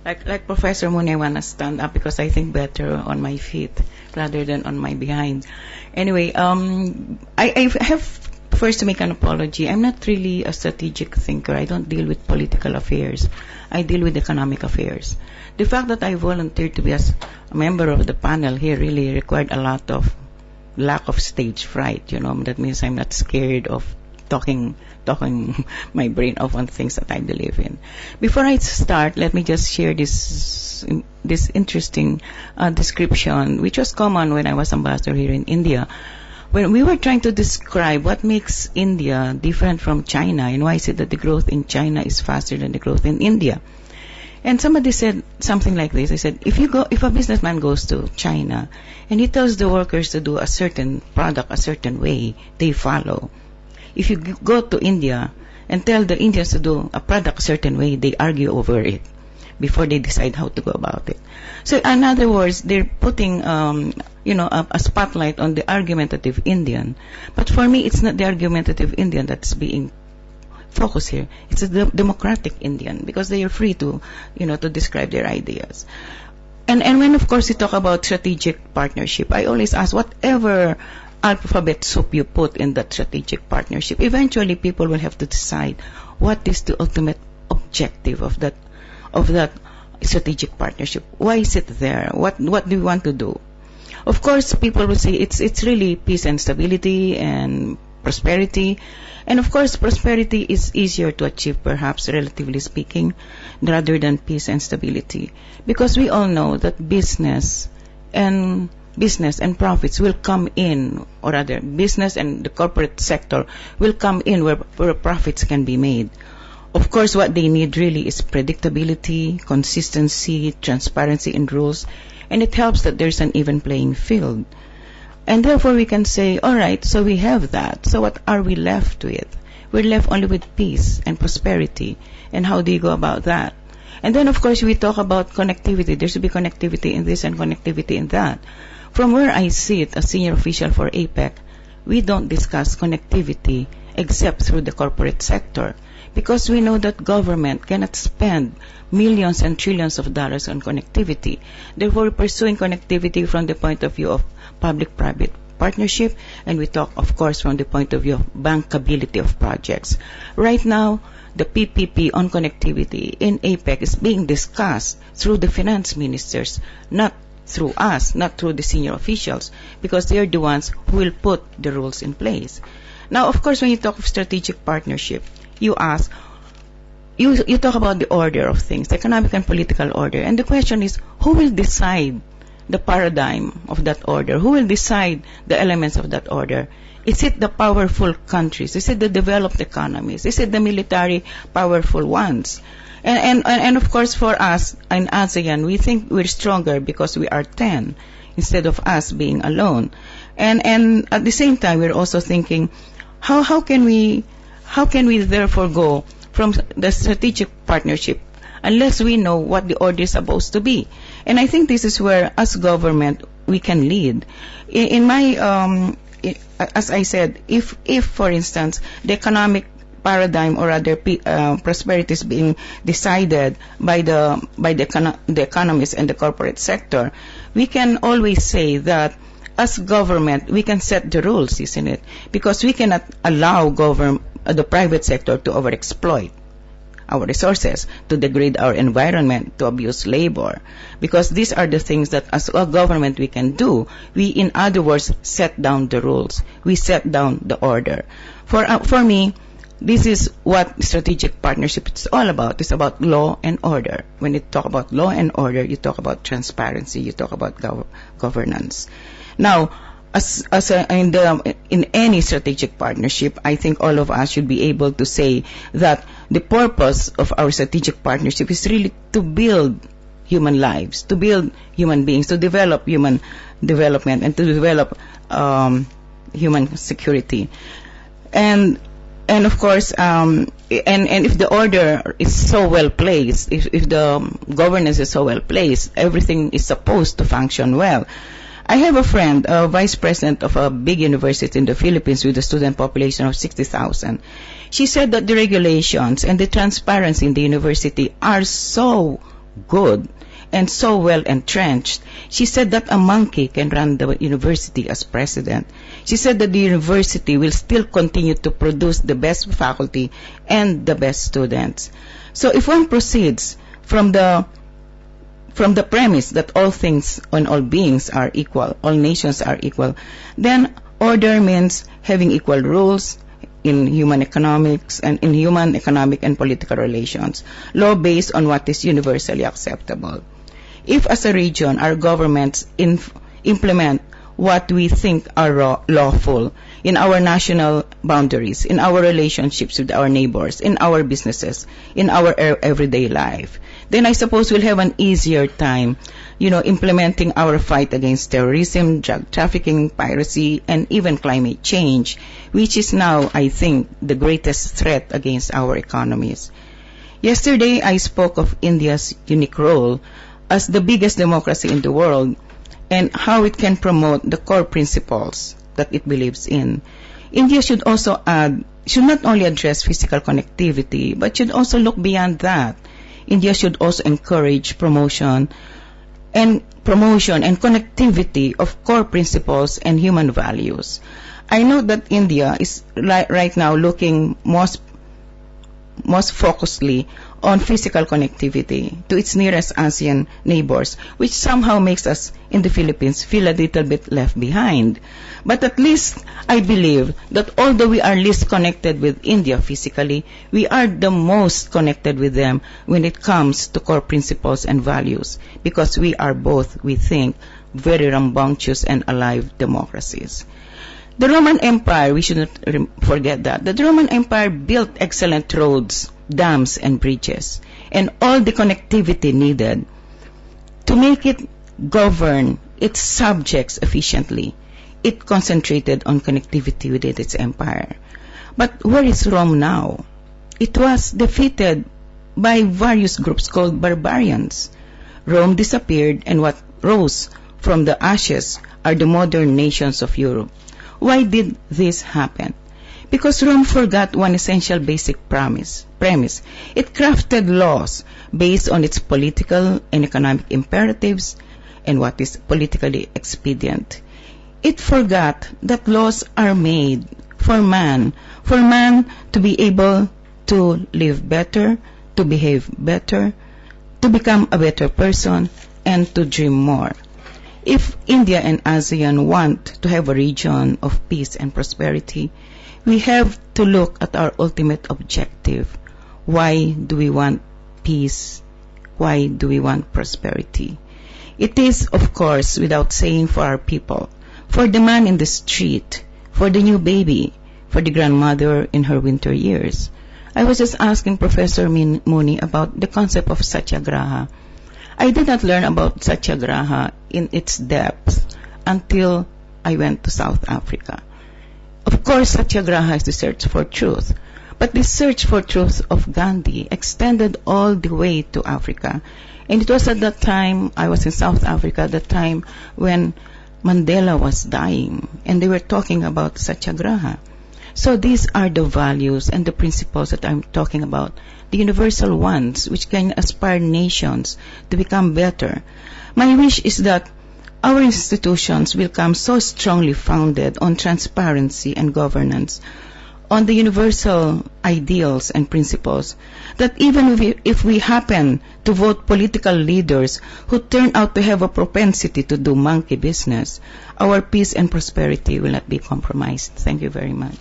Like Professor Moon, I wanna stand up because I think better on my feet rather than on my behind. Anyway, I have first to make an apology. I'm not really a strategic thinker. I don't deal with political affairs. I deal with economic affairs. The fact that I volunteered to be as a member of the panel here really required a lot of lack of stage fright. That means I'm not scared of talking my brain off on things that I believe in. Before I start, let me just share this interesting description, which was common when I was ambassador here in India. When we were trying to describe what makes India different from China and why is it that the growth in China is faster than the growth in India. And somebody said something like this. I said, if a businessman goes to China and he tells the workers to do a certain product a certain way, they follow. If you go to India and tell the Indians to do a product a certain way, they argue over it before they decide how to go about it. So in other words, they're putting a spotlight on the argumentative Indian. But for me, it's not the argumentative Indian that's being focused here. It's the democratic Indian, because they are free to describe their ideas. And when of course you talk about strategic partnership, I always ask, whatever alphabet soup you put in that strategic partnership, eventually people will have to decide what is the ultimate objective of that strategic partnership. Why is it there? What do we want to do? Of course, people will say it's really peace and stability and prosperity. And of course, prosperity is easier to achieve, perhaps, relatively speaking, rather than peace and stability. Because we all know that business and profits will come in, or rather, business and the corporate sector will come in where profits can be made. Of course, what they need really is predictability, consistency, transparency in rules, and it helps that there's an even playing field. And therefore, we can say, all right, so we have that. So what are we left with? We're left only with peace and prosperity. And how do you go about that? And then, of course, we talk about connectivity. There should be connectivity in this and connectivity in that. From where I sit as senior official for APEC, we don't discuss connectivity except through the corporate sector, because we know that government cannot spend millions and trillions of dollars on connectivity. Therefore, we're pursuing connectivity from the point of view of public-private partnership, and we talk, of course, from the point of view of bankability of projects. Right now, the PPP on connectivity in APEC is being discussed through the finance ministers, not through us, not through the senior officials, because they are the ones who will put the rules in place. Now, of course, when you talk of strategic partnership, you ask, you talk about the order of things, the economic and political order, and the question is, who will decide the paradigm of that order? Who will decide the elements of that order? Is it the powerful countries? Is it the developed economies? Is it the military powerful ones? And of course, for us in ASEAN, we think we're stronger because we are 10 instead of us being alone. And at the same time, we're also thinking, how can we therefore go from the strategic partnership unless we know what the order is supposed to be? And I think this is where, as government, we can lead. In my, as I said, if for instance, the economic paradigm, or rather prosperity, is being decided by the economists and the corporate sector, we can always say that as government, we can set the rules, isn't it? Because we cannot allow the private sector to overexploit our resources, to degrade our environment, to abuse labor. Because these are the things that as a government we can do. We, in other words, set down the rules. We set down the order. For me, this is what strategic partnership is all about. It's about law and order. When you talk about law and order, you talk about transparency, you talk about governance. Now, in any strategic partnership, I think all of us should be able to say that the purpose of our strategic partnership is really to build human lives, to build human beings, to develop human development, and to develop human security. And of course, and if the order is so well placed, if the governance is so well placed, everything is supposed to function well. I have a friend, a vice president of a big university in the Philippines with a student population of 60,000. She said that the regulations and the transparency in the university are so good and so well entrenched, she said that a monkey can run the university as president. She said that the university will still continue to produce the best faculty and the best students. So if one proceeds from the premise that all things and all beings are equal, all nations are equal, then order means having equal rules in human economics and in human economic and political relations, law based on what is universally acceptable. If as a region our governments implement what we think are lawful in our national boundaries, in our relationships with our neighbors, in our businesses, in our everyday life, then I suppose we'll have an easier time, implementing our fight against terrorism, drug trafficking, piracy, and even climate change, which is now, I think, the greatest threat against our economies. Yesterday, I spoke of India's unique role as the biggest democracy in the world and how it can promote the core principles that it believes in. India should not only address physical connectivity, but should also look beyond that. India should also encourage promotion and connectivity of core principles and human values. I know that India is right now looking most focusedly on physical connectivity to its nearest ASEAN neighbors, which somehow makes us in the Philippines feel a little bit left behind. But at least I believe that although we are least connected with India physically, we are the most connected with them when it comes to core principles and values, because we are both, we think, very rambunctious and alive democracies. The Roman Empire, we should not forget that. The Roman Empire built excellent roads, dams, and bridges, and all the connectivity needed to make it govern its subjects efficiently. It concentrated on connectivity within its empire. But where is Rome now? It was defeated by various groups called barbarians. Rome disappeared, and what rose from the ashes are the modern nations of Europe. Why did this happen? Because Rome forgot one essential basic premise. It crafted laws based on its political and economic imperatives and what is politically expedient. It forgot that laws are made for man to be able to live better, to behave better, to become a better person, and to dream more. If India and ASEAN want to have a region of peace and prosperity, we have to look at our ultimate objective. Why do we want peace? Why do we want prosperity? It is, of course, without saying, for our people, for the man in the street, for the new baby, for the grandmother in her winter years. I was just asking Professor Mooney about the concept of satyagraha. I did not learn about satyagraha in its depth until I went to South Africa. Of course, satyagraha is the search for truth, but the search for truth of Gandhi extended all the way to Africa. And it was at that time, I was in South Africa at the time when Mandela was dying, and they were talking about satyagraha. So these are the values and the principles that I'm talking about, the universal ones which can aspire nations to become better. My wish is that our institutions will come so strongly founded on transparency and governance, on the universal ideals and principles, that even if we happen to vote political leaders who turn out to have a propensity to do monkey business, our peace and prosperity will not be compromised. Thank you very much.